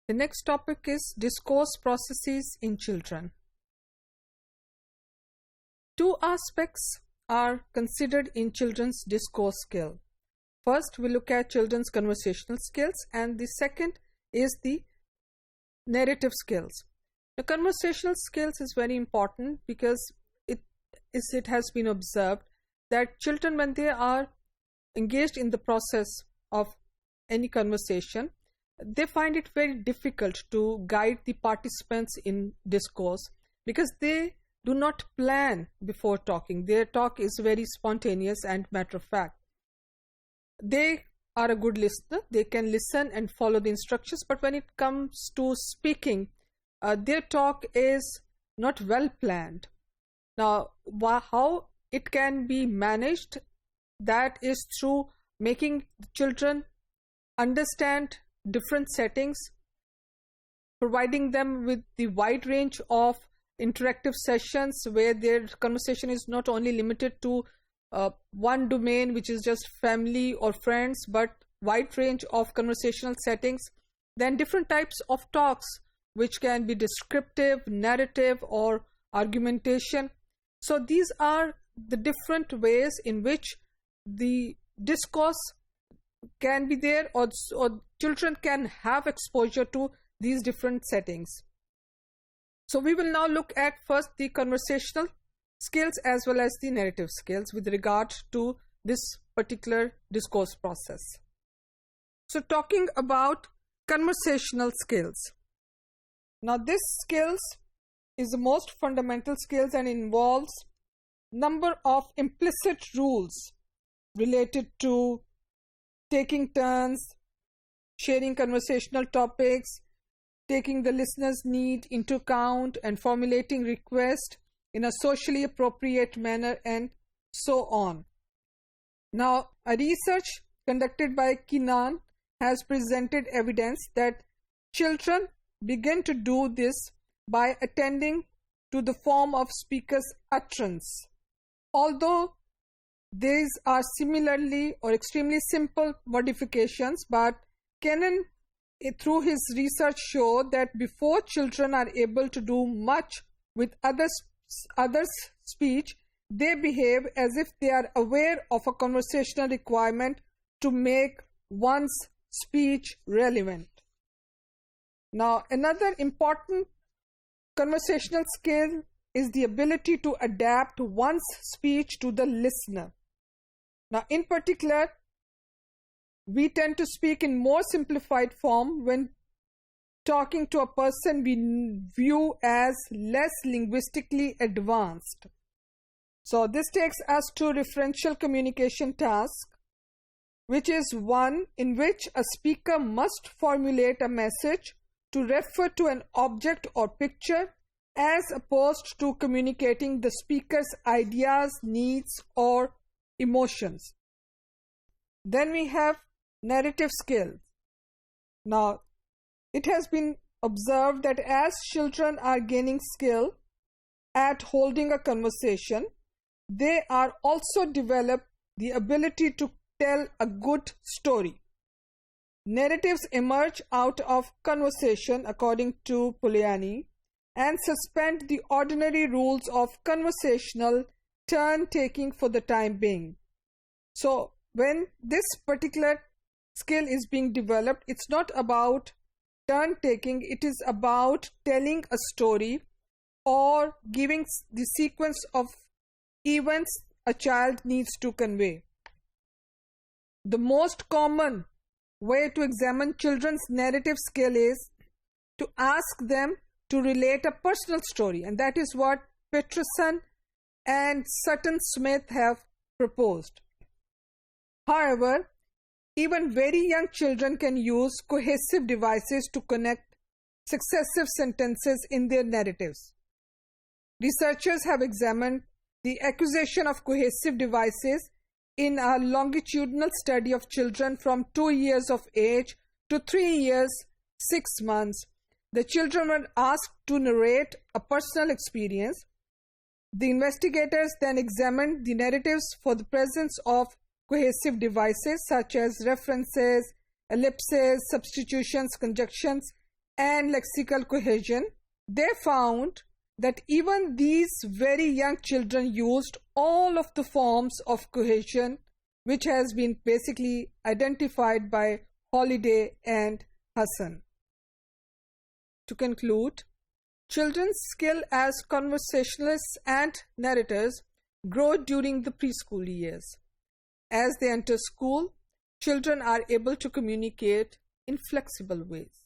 The next topic is discourse processes in children. Two aspects are considered in children's discourse skill. First, we look at children's conversational skills, and the second is the narrative skills. The conversational skills is very important because it has been observed that children, when they are engaged in the process of any conversation, they find it very difficult to guide the participants in discourse because they do not plan before talking. Their talk is very spontaneous and matter of fact. They are a good listener. They can listen and follow the instructions, but when it comes to speaking, their talk is not well planned. Now, how it can be managed, that is through making children understand different settings, providing them with the wide range of interactive sessions where their conversation is not only limited to one domain, which is just family or friends, but wide range of conversational settings. Then different types of talks, which can be descriptive, narrative, or argumentation. So these are the different ways in which the discourse can be there, or children can have exposure to these different settings. So we will now look at first the conversational skills as well as the narrative skills with regard to this particular discourse process. So talking about conversational skills. Now this skills is the most fundamental skills and involves number of implicit rules related to taking turns, sharing conversational topics, taking the listener's need into account, and formulating requests in a socially appropriate manner, and so on. Now, a research conducted by Keenan has presented evidence that children begin to do this by attending to the form of speaker's utterance. Although these are similarly or extremely simple modifications, but Keenan, through his research, showed that before children are able to do much with others' speech, they behave as if they are aware of a conversational requirement to make one's speech relevant. Now, another important conversational skill is the ability to adapt one's speech to the listener. Now, in particular, we tend to speak in more simplified form when talking to a person we view as less linguistically advanced. So this takes us to referential communication task, which is one in which a speaker must formulate a message to refer to an object or picture as opposed to communicating the speaker's ideas, needs, or emotions. Then we have narrative skills. Now, it has been observed that as children are gaining skill at holding a conversation, they are also develop the ability to tell a good story. Narratives emerge out of conversation, according to Polanyi, and suspend the ordinary rules of conversational turn-taking for the time being. So, when this particular skill is being developed, it's not about turn-taking, it is about telling a story or giving the sequence of events a child needs to convey. The most common way to examine children's narrative skill is to ask them to relate a personal story, and that is what Peterson and Sutton Smith have proposed. However, even very young children can use cohesive devices to connect successive sentences in their narratives. Researchers have examined the acquisition of cohesive devices in a longitudinal study of children from 2 years of age to 3 years, 6 months. The children were asked to narrate a personal experience. The investigators then examined the narratives for the presence of cohesive devices such as references, ellipses, substitutions, conjunctions, and lexical cohesion, they found that even these very young children used all of the forms of cohesion which has been basically identified by Holiday and Hassan. To conclude, children's skill as conversationalists and narrators grow during the preschool years. As they enter school, children are able to communicate in flexible ways.